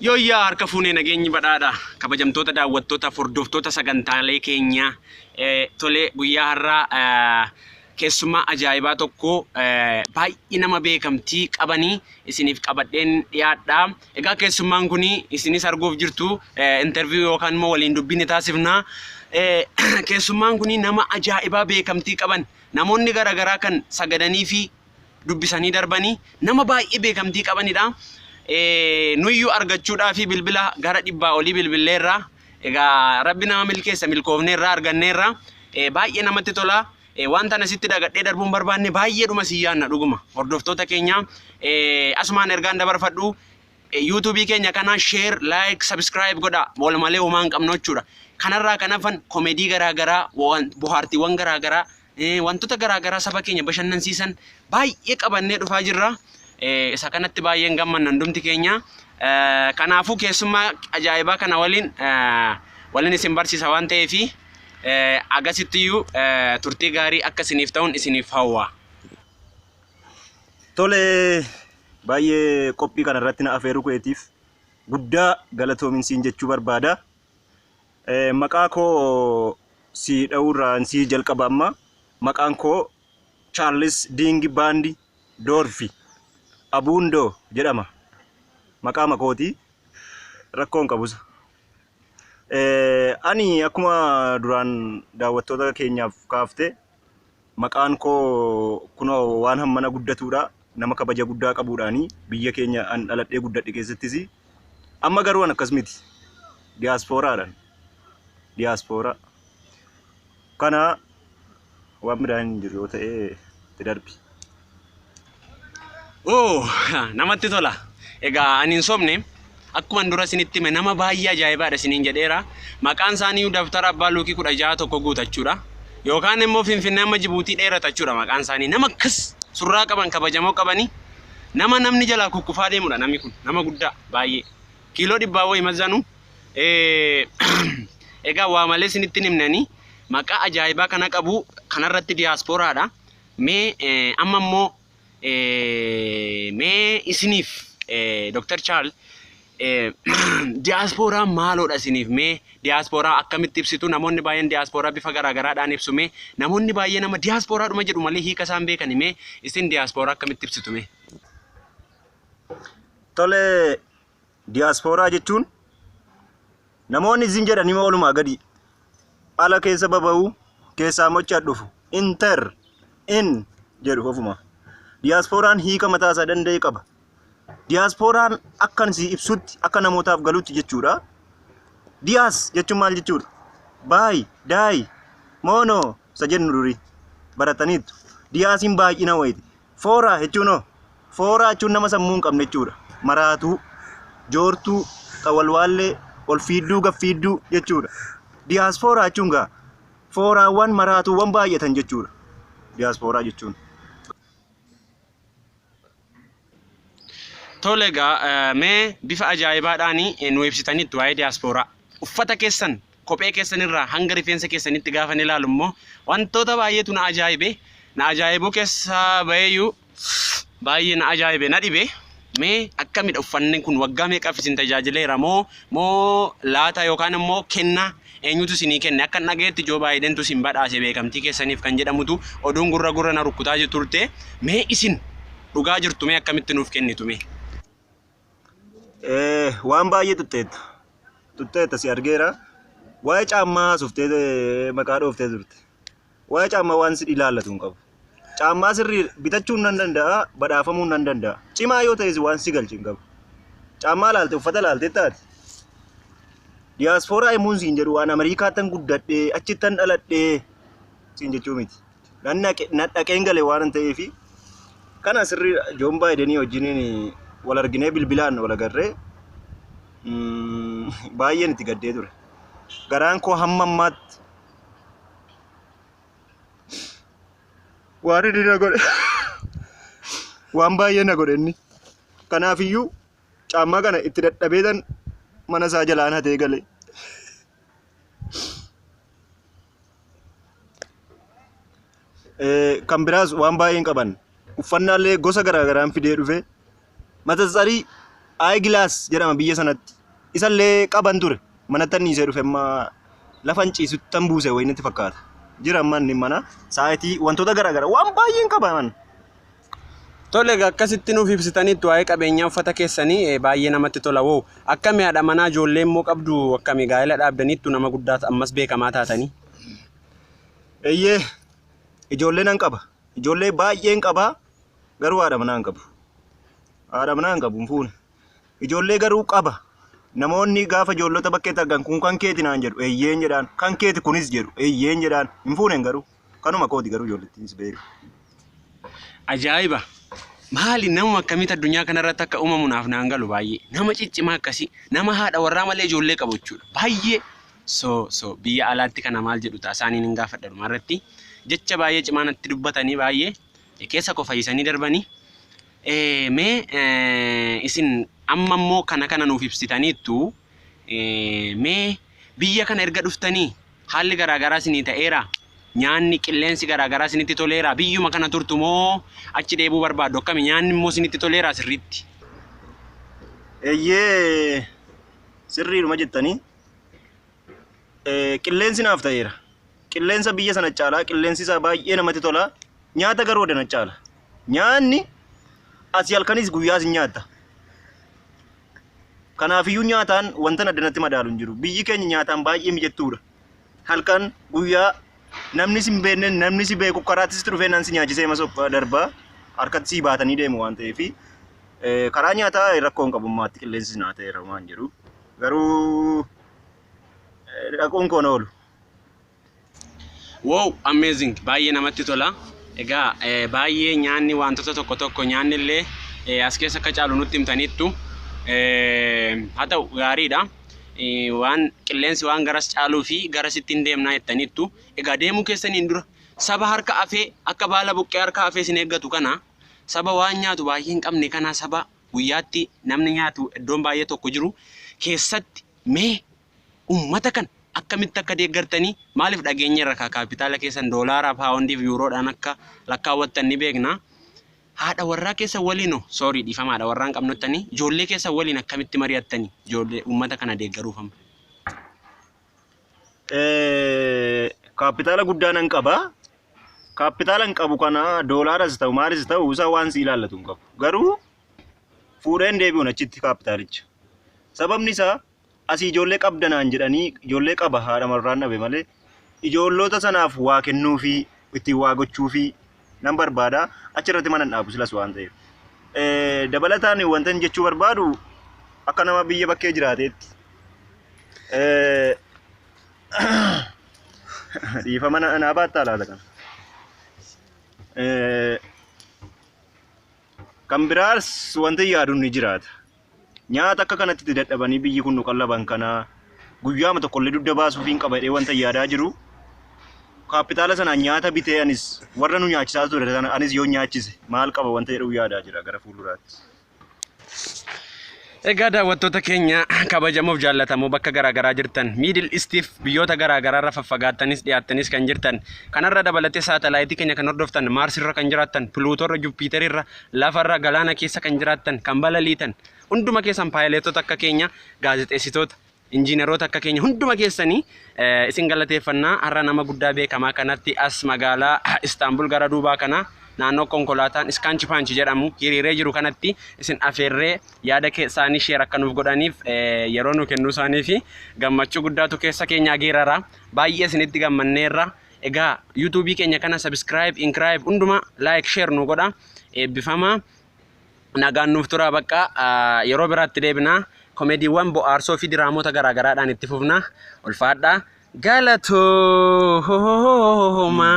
Yooyyaa harka fuunee nageenyi badhaadha kabajamtoota daawwattoota hordoftoota sagantaalee keenya tolee guyyaa har'aa keessummaa ajaa'ibaa tokko baay'ee nama beekamtii qabanii isiniif qabadheen dhiyaadha. Egaa keessummaan kun isinis arguuf jirtu interview yookaan immoo waliin dubbii taasifna. Keessummaan kun nama ajaa'ibaa beekamtii qaban namoonni garaagaraa kan sagadanii fi dubbisanii darbanii nama baay'ee beekamtii qabanidha. Nuyyuu argachuudhaa fi bilbila gara dhibbaa olii bilbilleerra. Egaa rabbi nama milkeessa milkoofneerra arganneerra. Baay'ee namatti tola. Wanta nasitti dagadhee darbuun barbaanne baay'eedhuma siyyaanna dhuguma. Hordoftoota keenya asumaan ergaan dabarfadhu. YouTube keenya kana share, like, subscribe godha. Wal malee homaa hin qabnu jechuudha. Kanarraa kan hafan komedii garaagaraa, bohaartiiwwan garaagaraa, wantoota garaagaraa saba keenya bashannansiisan baay'ee qabannee dhufaa jirra. Isa kanatti baay'een gammanna hundumti keenya. Kanaafuu keessummaa ajaa'ibaa kana waliin isin barsiisa waan ta'eef agasittiyyuu turtii gaarii akka isiniif ta'uun isiniif hawwa. Tole baay'ee qophii kana irratti na afeeruu keetiif guddaa galatoominsiin jechuu barbaada. Maqaa koo si dha'uurraan si jalqaba amma. Maqaan koo Charles Dingi Bandi Dorfi Abundo jedhama. Maqaa makooti rakkoon qabusa. Ani akkuma duraan daawwattoota keenyaaf kaafte maqaan koo kunoo waan hammana guddatudha. Nama kabaja guddaa qabuudhaani biyya keenya an dhaladhee guddadhe keessattis amma garuu akkas miti. Diaaspooraadhaan. Diaaspooraa. Kana waan midhaan jiru yoo ta'e itti darbi. Namatti tola. Egaa ani hin sobne akkuma dura isinitti hime nama baay'ee ajaa'ibaadha isiniin jedheera. Maqaan isaanii daftara abbaa luukii 16 guutachuudha. Yookaan immoo Finfinnee amma Jibuutii dheeratachuudha maqaan isaanii. Nama akkas surraa qaban kabajamoo qabanii namni jalaa kukkufaa deemudha namni kun. Nama guddaa baay'ee. Kiiloo 100 wayii mazzanu. Egaa waa malee isinitti himnanii maqaa ajaa'ibaa kana qabu kanarratti diaaspooraadha. Mee amma immoo mee isiniif Dr. Charles diaaspooraa maaloodha isiniif mee diaaspooraa akkamitti ibsitu namoonni baay'een diaaspooraa bifa garaagaraadhaan ibsu mee namoonni baay'ee nama diaaspooraadhuma jedhu malee hiika isaan beekani mee isin diaaspooraa akkamitti ibsitu mee? Tole diaaspooraa jechuun namoonni isin jedhan hima olumaa gadi ala keessa baba'u keessaa mochaa dhufu in jedhu ofuma. Diaasporaan hiika mataa isaa danda'e qaba. Diaasporaan akkan si ibsutti akka namootaaf galuutti jechuudha. Diyaas jechuun maal jechuudha? Baay, daay, moono isa jennu durii barataniitu. Diyaasiin baay'ina wayiiti. Fooraa jechuun fooraa jechuun nama sammuu hin qabne jechuudha. Maraatuu, joortuu, xawalwaallee, ol fiidduu, gaffiidduu jechuudha. Diaaspooraa jechuun gaa fooraawwan maraatuuwwan baay'atan jechuudha. Diaaspooraa jechuun. Tole egaa mee bifa ajaa'ibaadhaan nu ibsitanitti waa'ee diaaspooraa. Uffata keessan, kophee keessanirraa hanga rifeensa keessanitti gaafa ilaalu immoo wantoota baay'eetu na ajaa'ibe. Na ajaa'ibuu keessaa baay'eeyyuu baay'ee na ajaa'ibe na dhibe. Mee akkamidha uffanni kun waggaa meeqaaf isin tajaajileera moo laata yookaan immoo kennaa eenyutu isinii kenne akka dhagayetti Joo Baayidentu isin badhaase beekamtii keessaniif kan jedhamutu oduun gurra na rukkutaa turte. Mee isin dhugaa jirtu mee akkamitti nuuf kennitu mee? Waan baay'ee tutteetta si argeera. Waa'ee caammaa suftee maqaa dhooftee turte. Waa'ee caammaa waan si ilaallatu hin qabu. Caammaa sirrii bitachuu nan danda'a, badhaafamuu nan danda'a. Cimaa yoo ta'es waan si galchi hin qabu. Caammaa laalte uffata laalte taate. Diaaspooraa himuun siin jedhu waan Ameerikaattan guddadhee achittan dhaladhee siin jechuu miti. Nan dhaqeen gale waan ta'eef kana sirrii Joo Baayidenii wajjiniin wal arginee bilbilaan wal agarree baay'een itti gaddee ture. Garaan koo hamma ammaatti waan inni na godhe waan baay'ee na godhe inni. Kanaafiyyuu caammaa kana itti dadhabeetan mana isaa jalaan hatee gale. Kan biraas waan baay'een qaban uffannaallee gosa garaagaraan fidee dhufe. Matassarii Gilaas jedhama biyya sanatti. Isallee qaban ture. Manatti anniisee dhufe amma lafan ciisutti tan buuse wayinitti fakkaata. Jira manni mana sa'aatii wantoota garaagaraa waan baay'een qabaman. Tole akkasitti nuuf ibsitaniitu waa'ee qabeenyaa uffata keessanii baay'ee namatti tola. Woo akkami haadha manaa ijoollee immoo qabdu akkami gaa'ela dhaabdaniittu nama guddaa ammas beekamaa taatanii. Eeyyee ijoollee nan qaba. Ijoollee baay'een qaba. Garuu haadha manaa hin qabu. Haadha manaa hin qabu hin fuune. Ijoollee garuu qaba. Namoonni gaafa ijoollota bakkeetti argan kun kan keeti naan jedhu eeyyeen jedhaan kan keeti kunis jedhu eeyyeen jedhaan hin fuuneen garuu kanuma kooti garuu ijoollettiinis beeku. Ajaa'iba! Maali nama akkamitti addunyaa kanarratti akka uumamu naaf naan galu baay'ee nama ciccimaa akkasii nama haadha warraa malee ijoollee qabu jechuudha baay'ee biyya alaatti kana maal jedhu taasisaniin hin gaafadha dhumarratti jecha baay'ee cimaa natti dubbatanii baay'ee keessa koo fayyisanii darbanii mee isin amma immoo kana nuuf ibsitaniittu mee biyya kana erga dhuftanii haalli garaagaraa isinii ta'eera nyaanni qilleensi garaagaraa isinitti toleera biyyuma kana turtu moo achi deebuu barbaaddu akkami nyaanni immoo isinitti toleera sirriitti. Eeyyee sirriidhuma jettanii qilleensi naaf ta'eera. Qilleensa biyya sana caalaa qilleensi isaa baay'ee namatti tola. Nyaata garuu dana caala. Nyaanni asii halkanis guyyaas hin nyaatta. Kanaafiyyuu nyaataan wanta addanatti madaalu hin jiru. Biyyi keenya nyaataan baay'ee mijattuudha. Halkan guyyaa namni si hin beekne namni si beeku karaattis dhufee nan si nyaachisee masoo darbaa harkatti si baatanii deemu waan ta'eef karaa nyaataa rakkoo hin qabu ammaatti qilleensi naa ta'eera waan jedhu garuu dhaquun koon oolu. Wow, amazing! Baay'ee namatti tola. Egaa baay'ee nyaanni wantoota tokko nyaanni illee as keessa akka caalu nutti himtaniittu haa ta'u gaariidha. Waan qilleensi waan garas caaluu fi garasitti hin deemnaa jettaniittu egaa deemuu keessaniin dura saba harka afee akka baala buqqee harka afee isin eeggatu kana saba waan nyaatu baay'ee hin qabne kana saba guyyaatti namni nyaatu iddoon baay'ee tokko jiru keessatti mee ummata kan akkamitti akka deeggartanii maaliif dhageenya irra kaapitaala keessan doolaaraa paawundiif yuuroodhaan akka lakkaawwattan ni beekna. Haadha warraa keessa waliin sorry dhiifama haadha warraa hin qabnottanii ijoollee keessa waliin akkamitti mari'attanii ijoollee uummata kana deeggaruuf amma. Kaapitaala guddaa nan qaba. Kaapitaala hin qabu kana doolaaras ta'u maalis ta'u isa waan si ilaallatu hin qabu. Garuu fuudheen deebi'uun achitti kaapitaalicha. Sababni isaa asii ijoollee qabdanaan jedhanii ijoollee qaba haadha warraan dhabe malee ijoollota sanaaf waa kennuu fi ittiin waa gochuu fi nan barbaada achirratti mana dhaabu silas waan ta'eef. Dabalataan wanta jechuu barbaadu akka nama biyya bakkee jiraateetti dhiifama naa baattaa laata kana. Kan biraas wanti yaaduun ni jiraata. Nyaata akka kanatti dadhabanii biyyi kun nu qallaban kana guyyaama tokkollee dugda baasuuf hin qabadhee wanta yaadaa jiru. Kaapitaala sana nyaata bitee anis warra nu nyaachisaa ture sana anis yoo nyaachise maal qaba wanta jedhu yaadaa jira gara fuulduraatti. Egaa daawwattoota keenya kabajamuuf jaallatamoo bakka garaagaraa jirtan Middle Eastiif biyyoota garaagaraa irra faffagaattanis dhiyaattanis kan jirtan kanarra dabalatee saatalaayitii keenya kan hordoftan Maars irra kan jiraattan Pluutoorra Juppiiter irra lafarra galaana keessa kan jiraattan kan balaliitan hunduma keessan paayileetota akka keenya gaazexeessitoota injiineroota akka keenya hunduma keessanii isin galateeffannaa har'a nama guddaa beekamaa kanatti as magaalaa Istaanbul gara duubaa kana naannoo konkolaataan Iskaanchi Paanchi jedhamu hiriiree jiru kanatti isin afeerree yaada isaanii sheer akka nuuf godhaniif yeroo nu kennuu isaanii fi gammachuu guddaatu keessa keenya geerara baay'ee isinitti gammanneerra. Egaa yuutuubii keenya kana subscribe, incribe hunduma like, share nu godha eebbifama nagaan nuuf tura bakka yeroo biraatti deebina komeediiwwan bo'aarsoo fi diraamoota garaagaraadhaan itti fufna ulfaadha galatooma.